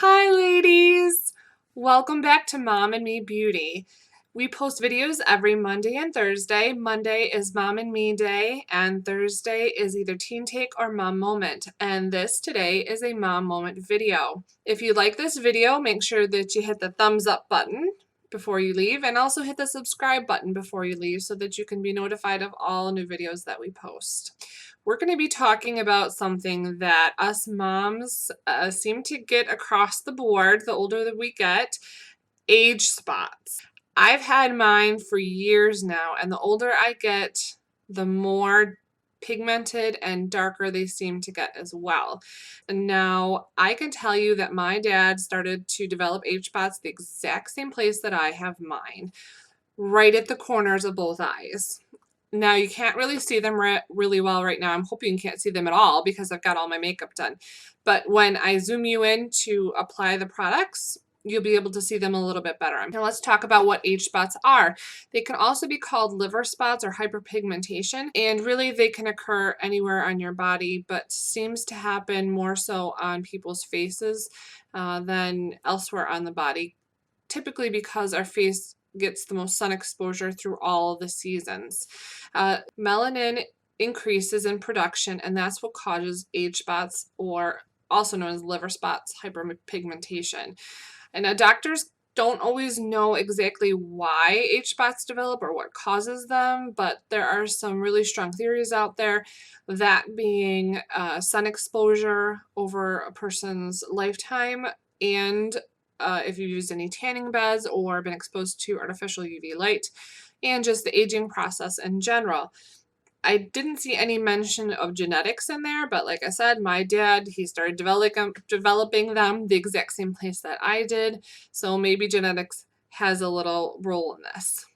Hi ladies! Welcome back to Mom and Me Beauty. We post videos every Monday and Thursday. Monday is Mom and Me Day and Thursday is either Teen Take or Mom Moment. And this today is a Mom Moment video. If you like this video, make sure that you hit the thumbs up button before you leave and also hit the subscribe button before you leave so that you can be notified of all new videos that we post. We're going to be talking about something that us moms seem to get across the board the older that we get, age spots. I've had mine for years now, and the older I get, the more pigmented and darker they seem to get as well. And now I can tell you that my dad started to develop age spots the exact same place that I have mine, right at the corners of both eyes. Now you can't really see them really well right now. I'm hoping you can't see them at all because I've got all my makeup done. But when I zoom you in to apply the products, you'll be able to see them a little bit better. Now let's talk about what age spots are. They can also be called liver spots or hyperpigmentation, and really they can occur anywhere on your body, but seems to happen more so on people's faces than elsewhere on the body, typically because our face gets the most sun exposure through all the seasons. Melanin increases in production, and that's what causes age spots, or also known as liver spots, hyperpigmentation. And now doctors don't always know exactly why age spots develop or what causes them, but there are some really strong theories out there, that being sun exposure over a person's lifetime, and if you've used any tanning beds or been exposed to artificial UV light, and just the aging process in general. I didn't see any mention of genetics in there, but like I said, my dad, he started developing them the exact same place that I did, so maybe genetics has a little role in this.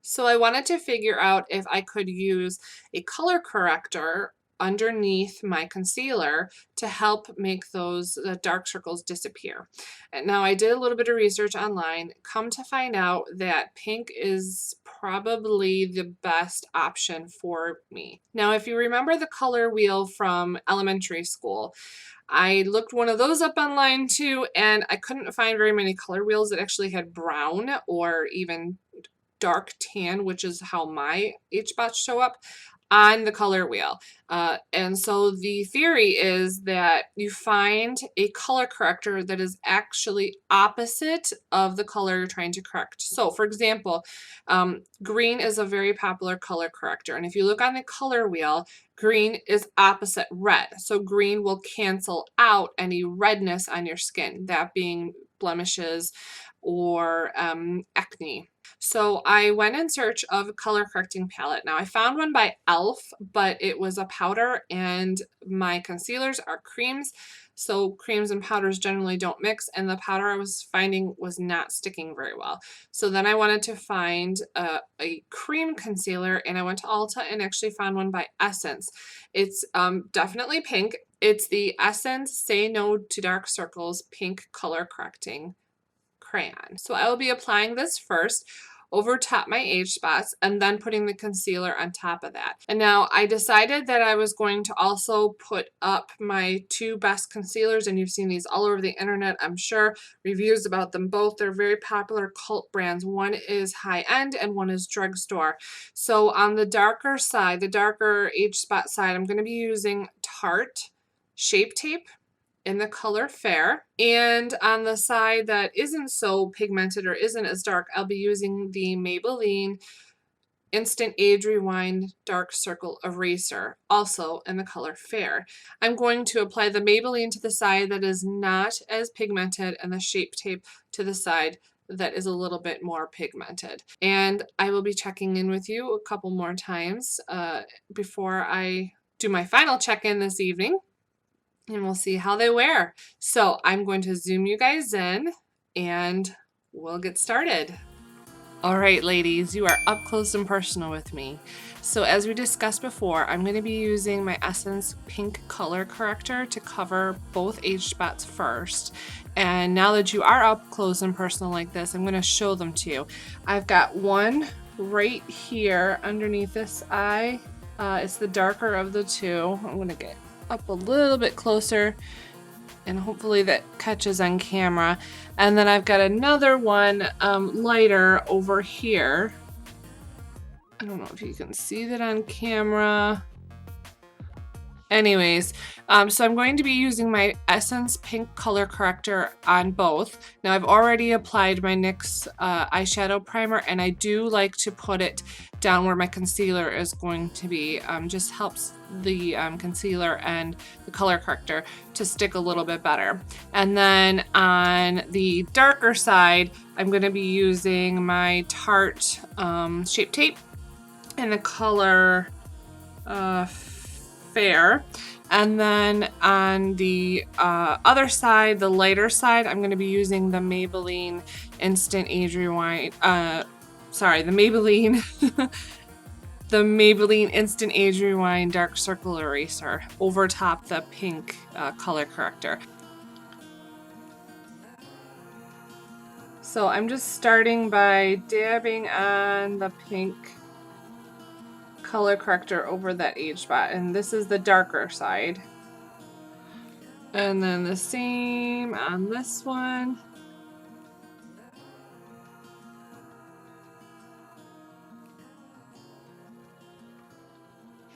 So I wanted to figure out if I could use a color corrector underneath my concealer to help make those dark circles disappear. And now I did a little bit of research online, come to find out that pink is probably the best option for me. Now if you remember the color wheel from elementary school, I looked one of those up online too, and I couldn't find very many color wheels that actually had brown or even dark tan, which is how my age spots show up on the color wheel. And so the theory is that you find a color corrector that is actually opposite of the color you're trying to correct. So for example, green is a very popular color corrector. And if you look on the color wheel, green is opposite red. So green will cancel out any redness on your skin, that being blemishes or acne. So I went in search of a color correcting palette. Now I found one by e.l.f., but it was a powder, and my concealers are creams. So creams and powders generally don't mix, and the powder I was finding was not sticking very well. So then I wanted to find a cream concealer, and I went to Ulta and actually found one by Essence. It's definitely pink. It's the Essence Say No to Dark Circles Pink Color Correcting Crayon. So I will be applying this first over top my age spots and then putting the concealer on top of that. And now I decided that I was going to also put up my two best concealers, and you've seen these all over the internet, I'm sure, reviews about them both. They're very popular cult brands. One is high-end and one is drugstore. So on the darker side, the darker age spot side, I'm going to be using Tarte Shape Tape in the color Fair, and on the side that isn't so pigmented or isn't as dark, I'll be using the Maybelline Instant Age Rewind Dark Circle Eraser, also in the color Fair. I'm going to apply the Maybelline to the side that is not as pigmented and the Shape Tape to the side that is a little bit more pigmented. And I will be checking in with you a couple more times before I do my final check-in this evening, and we'll see how they wear. So I'm going to zoom you guys in and we'll get started. All right, ladies, you are up close and personal with me. So as we discussed before, I'm going to be using my Essence Pink Color Corrector to cover both age spots first. And now that you are up close and personal like this, I'm going to show them to you. I've got one right here underneath this eye. It's the darker of the two. I'm going to get up a little bit closer and hopefully that catches on camera. And then I've got another one lighter over here. I don't know if you can see that on camera. Anyways, so I'm going to be using my Essence Pink Color Corrector on both. Now I've already applied my NYX eyeshadow primer, and I do like to put it down where my concealer is going to be. Just helps the concealer and the color corrector to stick a little bit better. And then on the darker side, I'm going to be using my Tarte Shape Tape in the color Fair. And then on the other side, the lighter side, I'm going to be using the Maybelline Instant Age Rewind, the Maybelline the Maybelline Instant Age Rewind Dark Circle Eraser over top the pink color corrector. So I'm just starting by dabbing on the pink color corrector over that age spot, and this is the darker side. And then the same on this one.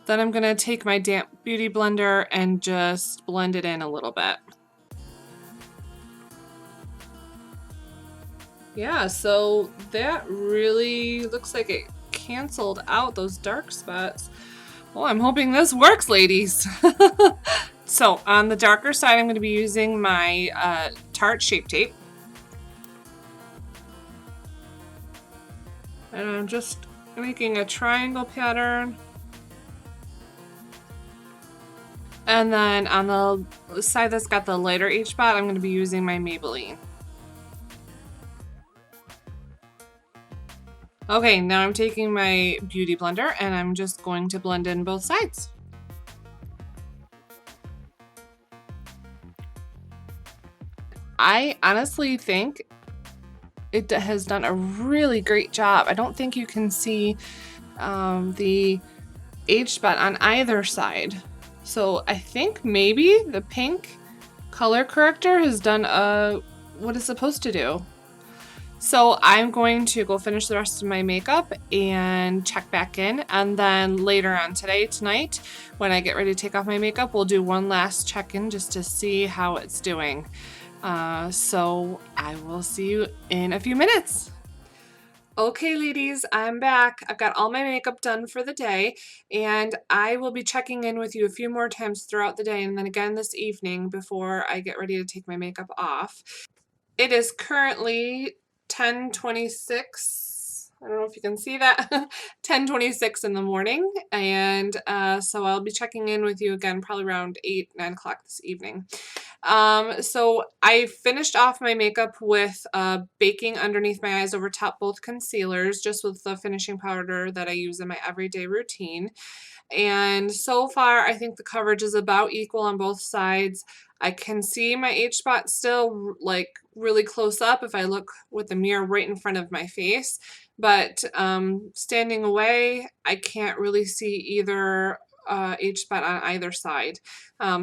Then I'm gonna take my damp beauty blender and just blend it in a little bit. Yeah, so that really looks like it canceled out those dark spots. Well, I'm hoping this works, ladies. So on the darker side, I'm going to be using my Tarte Shape Tape. And I'm just making a triangle pattern. And then on the side that's got the lighter age spot, I'm going to be using my Maybelline. Okay, now I'm taking my beauty blender and I'm just going to blend in both sides. I honestly think it has done a really great job. I don't think you can see the age spot on either side. So I think maybe the pink color corrector has done what it's supposed to do. So I'm going to go finish the rest of my makeup and check back in, and then later on tonight, when I get ready to take off my makeup, we'll do one last check-in just to see how it's doing. So I will see you in a few minutes. Okay, ladies, I'm back. I've got all my makeup done for the day, and I will be checking in with you a few more times throughout the day, and then again this evening before I get ready to take my makeup off. It is currently 10:26. I don't know if you can see that. 10:26 in the morning, and so I'll be checking in with you again probably around 8-9 o'clock this evening. So I finished off my makeup with baking underneath my eyes over top both concealers, just with the finishing powder that I use in my everyday routine. And so far, I think the coverage is about equal on both sides. I can see my age spot still like really close up if I look with the mirror right in front of my face, but standing away, I can't really see either age spot on either side.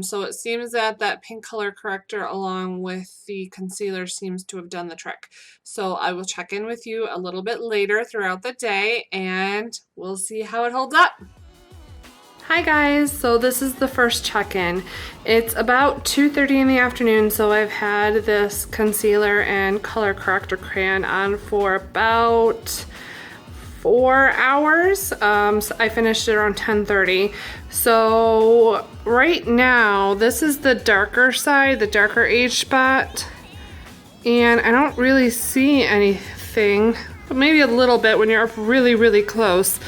So it seems that that pink color corrector along with the concealer seems to have done the trick. So I will check in with you a little bit later throughout the day and we'll see how it holds up. Hi guys, so this is the first check-in. It's about 2:30 in the afternoon, so I've had this concealer and color corrector crayon on for about 4 hours. So I finished it around 10:30. So right now, this is the darker side, the darker age spot, and I don't really see anything, but maybe a little bit when you're up really, really close.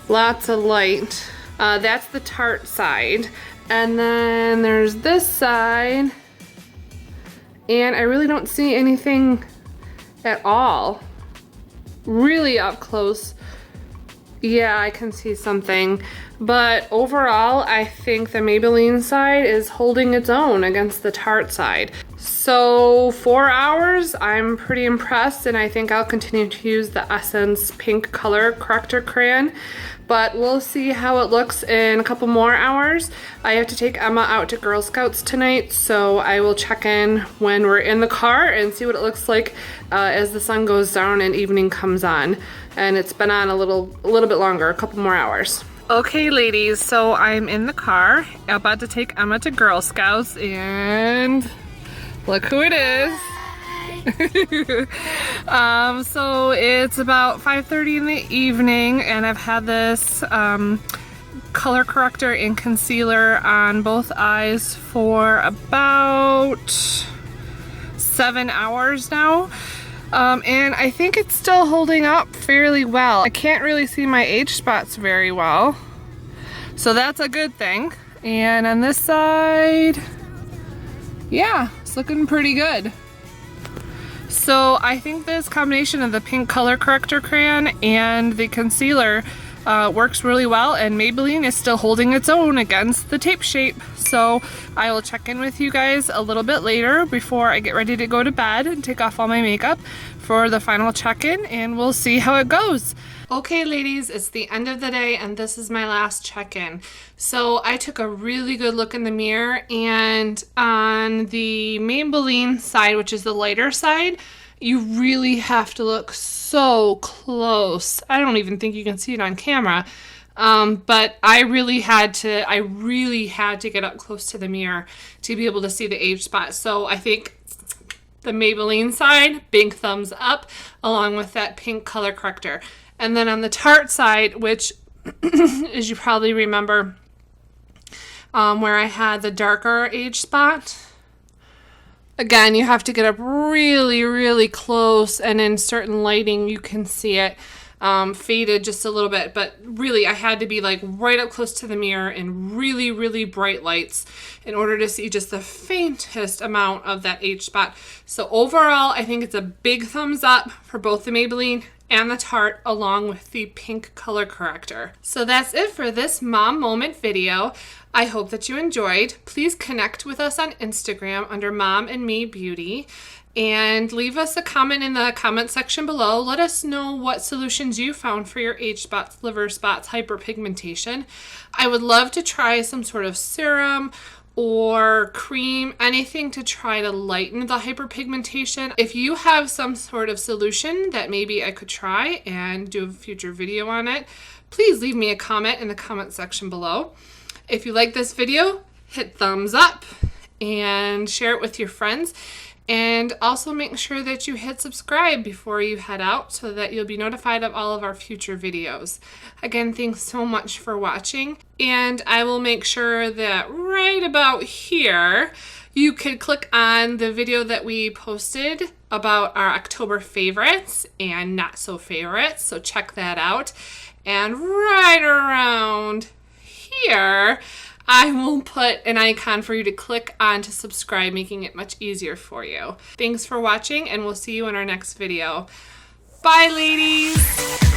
Lots of light. That's the Tarte side. And then there's this side. And I really don't see anything at all. Really up close. Yeah, I can see something. But overall, I think the Maybelline side is holding its own against the Tarte side. So 4 hours, I'm pretty impressed, and I think I'll continue to use the Essence Pink Color Corrector Crayon, but we'll see how it looks in a couple more hours. I have to take Emma out to Girl Scouts tonight, so I will check in when we're in the car and see what it looks like as the sun goes down and evening comes on. And it's been on a little bit longer, a couple more hours. Okay, ladies, so I'm in the car, about to take Emma to Girl Scouts, and look who it is. So it's about 5:30 in the evening, and I've had this color corrector and concealer on both eyes for about 7 hours now. And I think it's still holding up fairly well. I can't really see my age spots very well, so that's a good thing. And on this side, yeah, it's looking pretty good. So I think this combination of the pink color corrector crayon and the concealer works really well, and Maybelline is still holding its own against the Tape Shape. So I will check in with you guys a little bit later before I get ready to go to bed and take off all my makeup for the final check-in, and we'll see how it goes. Okay, ladies, it's the end of the day, and this is my last check-in. So I took a really good look in the mirror, and on the Maybelline side, which is the lighter side, you really have to look so close. I don't even think you can see it on camera. But I really had to get up close to the mirror to be able to see the age spot. So I think the Maybelline side, big thumbs up, along with that pink color corrector. And then on the Tarte side, which, as you probably remember, where I had the darker age spot, again, you have to get up really, really close, and in certain lighting you can see it faded just a little bit, but really I had to be like right up close to the mirror in really, really bright lights in order to see just the faintest amount of that age spot. So overall, I think it's a big thumbs up for both the Maybelline and the Tarte, along with the pink color corrector. So that's it for this mom moment video. I hope that you enjoyed. Please connect with us on Instagram under MomNMeBeauty, and leave us a comment in the comment section below. Let us know what solutions you found for your age spots, liver spots, hyperpigmentation. I would love to try some sort of serum or cream, anything to try to lighten the hyperpigmentation. If you have some sort of solution that maybe I could try and do a future video on it, please leave me a comment in the comment section below. If you like this video, hit thumbs up and share it with your friends. And also make sure that you hit subscribe before you head out so that you'll be notified of all of our future videos. Again, thanks so much for watching. And I will make sure that right about here, you could click on the video that we posted about our October favorites and not so favorites. So check that out. And right around here, I will put an icon for you to click on to subscribe, making it much easier for you. Thanks for watching, and we'll see you in our next video. Bye, ladies!